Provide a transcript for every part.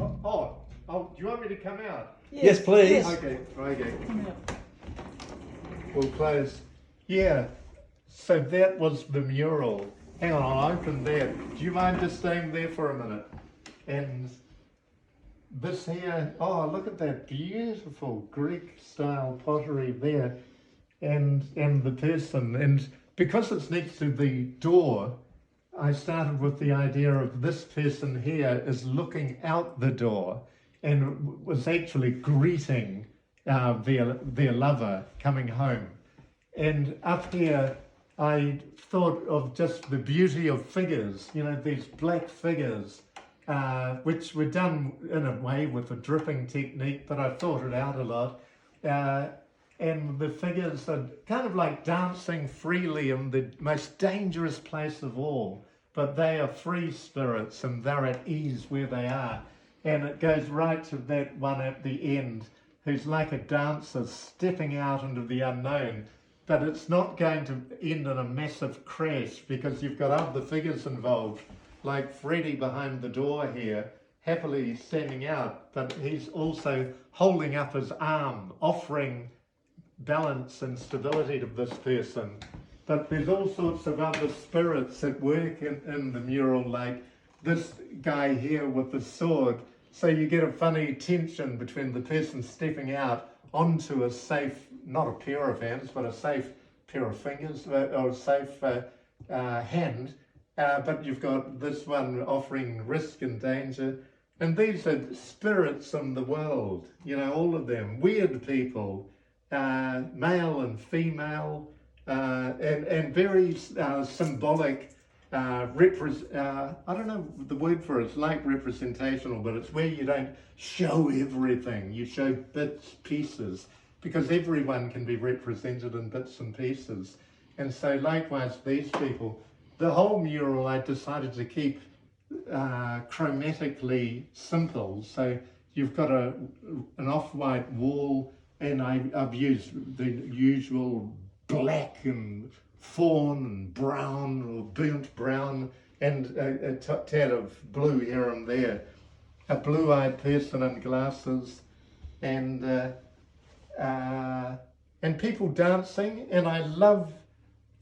Do you want me to come out? Yes, please. Yes. Okay. Come out. We'll close. Yeah. So that was the mural. Hang on, I'll open that. Do you mind just staying there for a minute? And this here, oh, look at that beautiful Greek style pottery there. And the person, and because it's next to the door, I started with the idea of this person here is looking out the door and was actually greeting their lover coming home. And up here, I thought of just the beauty of figures, you know, these black figures, which were done in a way with a dripping technique, but I thought it out a lot. And the figures are kind of like dancing freely in the most dangerous place of all, but they are free spirits and they're at ease where they are. And it goes right to that one at the end, who's like a dancer stepping out into the unknown. But it's not going to end in a massive crash because you've got other figures involved, like Freddie behind the door here, happily standing out, but he's also holding up his arm, offering balance and stability to this person. But there's all sorts of other spirits at work in the mural, like this guy here with the sword. So you get a funny tension between the person stepping out onto a safe, not a pair of hands, but a safe pair of fingers, or a safe hand. But you've got this one offering risk and danger. And these are spirits in the world, you know, all of them, weird people, male and female, and very symbolic, I don't know the word for it, it's like representational, but it's where you don't show everything, you show bits, pieces, because everyone can be represented in bits and pieces. And so likewise, these people, the whole mural I decided to keep chromatically simple. So you've got an off-white wall, and I've used the usual black and fawn and brown or burnt brown and a tad of blue here and there. A blue-eyed person in glasses, and people dancing, and I love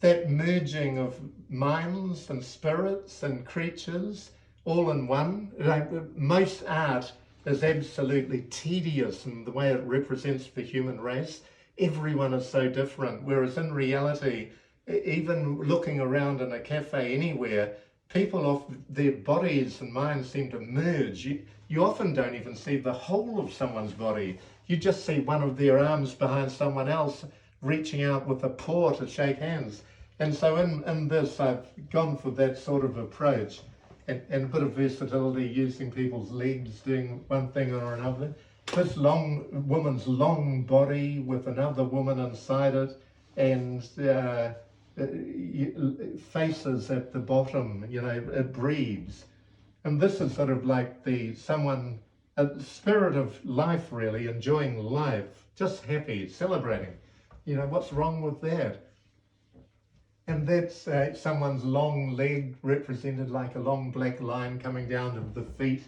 that merging of minds and spirits and creatures all in one. Like, most art is absolutely tedious in the way it represents the human race. Everyone is so different, whereas in reality, even looking around in a cafe anywhere, people of their bodies and minds seem to merge. You often don't even see the whole of someone's body. You just see one of their arms behind someone else reaching out with a paw to shake hands. And so in this, I've gone for that sort of approach and a bit of versatility, using people's legs, doing one thing or another. This woman's long body with another woman inside it, and faces at the bottom, you know, it breathes. And this is sort of like a spirit of life, really, enjoying life, just happy, celebrating. You know, what's wrong with that? And that's someone's long leg represented like a long black line coming down to the feet,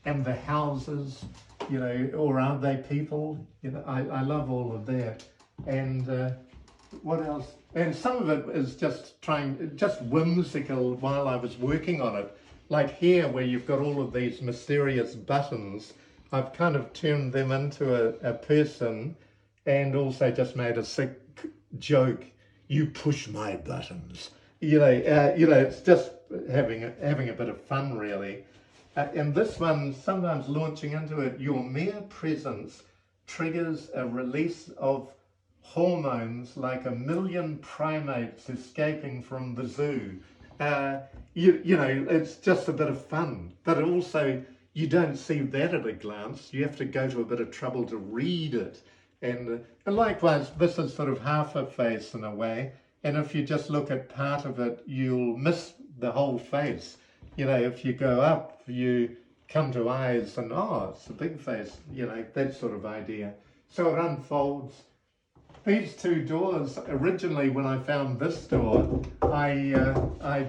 and the houses, you know, or are they people? You know, I love all of that. And what else? And some of it is just whimsical while I was working on it. Like here, where you've got all of these mysterious buttons, I've kind of turned them into a person, and also just made a sick joke. You push my buttons. You know, it's just having a bit of fun, really. And this one, sometimes launching into it, your mere presence triggers a release of hormones like 1,000,000 primates escaping from the zoo. You know, it's just a bit of fun, but also you don't see that at a glance. You have to go to a bit of trouble to read it. And likewise, this is sort of half a face in a way. And if you just look at part of it, you'll miss the whole face. You know, if you go up, you come to eyes and, oh, it's a big face, you know, that sort of idea. So it unfolds. These two doors, originally when I found this door, I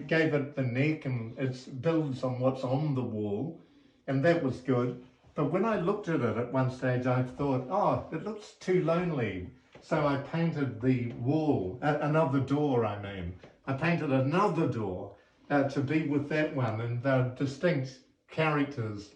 gave it the neck, and it builds on what's on the wall. and that was good. But when I looked at it at one stage, I thought, oh, it looks too lonely. So I painted the wall, another door, I mean. I painted another door to be with that one, and they're distinct characters,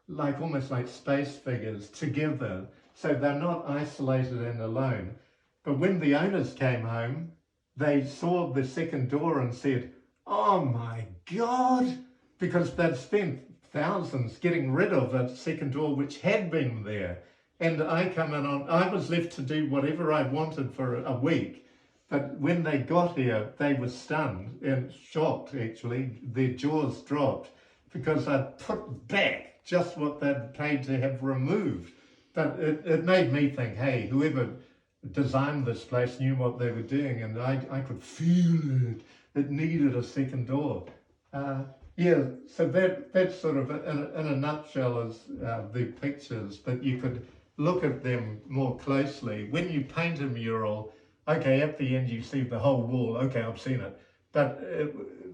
like almost like space figures together. So they're not isolated and alone. But when the owners came home, they saw the second door and said, oh my God, because they'd spent thousands getting rid of a second door which had been there. And I was left to do whatever I wanted for a week. But when they got here, they were stunned and shocked, actually. Their jaws dropped because I'd put back just what they'd paid to have removed. But it made me think, hey, whoever designed this place knew what they were doing, and I could feel it. It needed a second door. Yeah, so that's sort of, in a nutshell, is the pictures, but you could look at them more closely. When you paint a mural, okay, at the end you see the whole wall, okay, I've seen it, but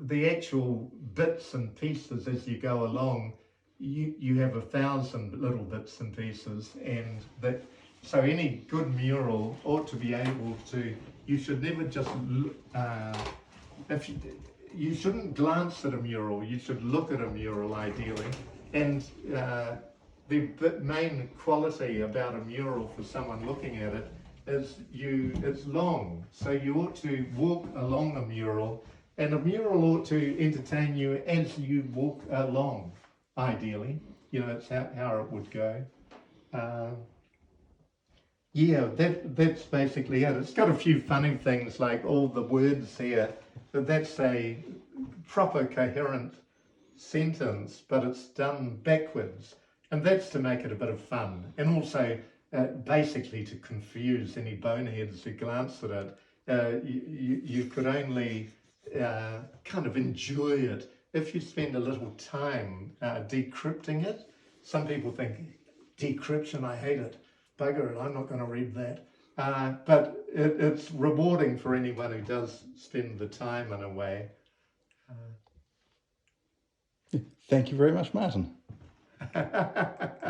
the actual bits and pieces as you go along, you have 1,000 little bits and pieces, and that. So any good mural ought to be able to, you should never just, you shouldn't glance at a mural, you should look at a mural ideally. And the main quality about a mural for someone looking at it is it's long. So you ought to walk along a mural, and a mural ought to entertain you as you walk along, ideally. You know, it's how it would go. Yeah, that's basically it. It's got a few funny things like all the words here, but that's a proper coherent sentence, but it's done backwards. And that's to make it a bit of fun. And also basically to confuse any boneheads who glance at it. You could only kind of enjoy it if you spend a little time decrypting it. Some people think, decryption, I hate it. Bugger it, I'm not going to read that. But it's rewarding for anyone who does spend the time in a way. Thank you very much, Martin.